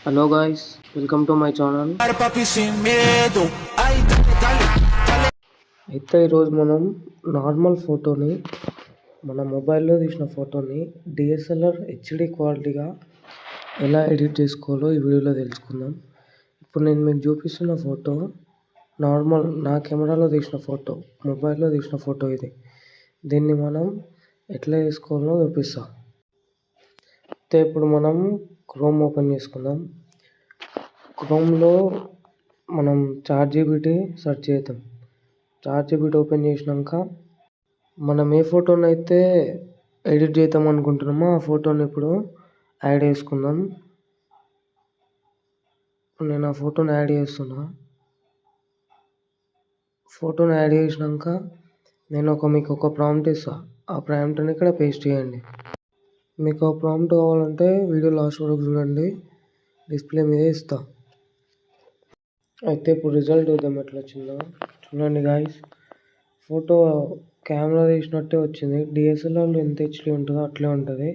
Hello guys, welcome to my channel. అయితే ఈరోజు మనం నార్మల్ ఫోటోని మన మొబైల్లో తీసిన ఫోటోని డిఎస్ఎల్ఆర్ హెచ్డి క్వాలిటీగా ఎలా ఎడిట్ చేసుకోవాలో ఈ వీడియోలో తెలుసుకుందాం. ఇప్పుడు నేను మీకు చూపిస్తున్న ఫోటో నార్మల్ నా కెమెరాలో తీసిన ఫోటో, మొబైల్లో తీసిన ఫోటో ఇది. దీన్ని మనం ఎట్లా చేసుకోవాలో చూపిస్తాం. అయితే ఇప్పుడు మనం క్రోమ్ ఓపెన్ చేసుకుందాం. క్రోమ్లో మనం చాట్‌జీపీటీ సెర్చ్ చేద్దాం. చాట్‌జీపీటీ ఓపెన్ చేసినాక మనం ఏ ఫోటోనైతే ఎడిట్ చేద్దాం అనుకుంటున్నామో ఆ ఫోటోని ఇప్పుడు యాడ్ చేసుకుందాం. నేను ఆ ఫోటోని యాడ్ చేస్తున్నా. ఫోటోని యాడ్ చేసినాక నేను మీకు ఒక ప్రాంప్ట్ ఇస్తాను. ఆ ప్రాంప్ట్ని ఇక్కడ పేస్ట్ చేయండి. మీకు ఆ ప్రాంప్ట్ కావాలంటే వీడియో లాస్ట్ వరకు చూడండి, డిస్ప్లే మీదే ఇస్తా. అయితే ఇప్పుడు రిజల్ట్ చూద్దాం ఎట్లా వచ్చిందో. చూడండి గాయ్స్, ఫోటో కెమెరా తీసినట్టే వచ్చింది. డిఎస్ఎల్ఆర్లో ఎంత హెచ్డీ ఉంటుందో అట్లే ఉంటుంది,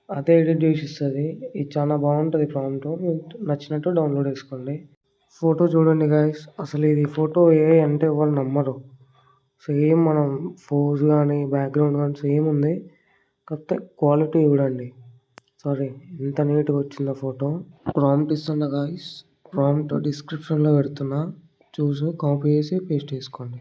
అదే ఎడిట్ చేసి ఇస్తుంది. ఇది చాలా బాగుంటుంది ప్రాంప్ట్. మీకు నచ్చినట్టు డౌన్లోడ్ చేసుకోండి. ఫోటో చూడండి గాయ్స్, అసలు ఇది ఫోటో అంటే ఎవరు నమ్మరు. సేమ్ మనం పోజ్ కానీ బ్యాక్గ్రౌండ్ కానీ సేమ్ ఉంది, కాకపోతే క్వాలిటీ చూడండి. సారీ, ఎంత నీట్గా వచ్చిందో ఫోటో. ప్రాంప్ట్ ఇస్తున్నా గాయ్స్, ప్రాంప్ట్ డిస్క్రిప్షన్లో పెడుతున్నా, చూసి కాపీ చేసి పేస్ట్ చేసుకోండి.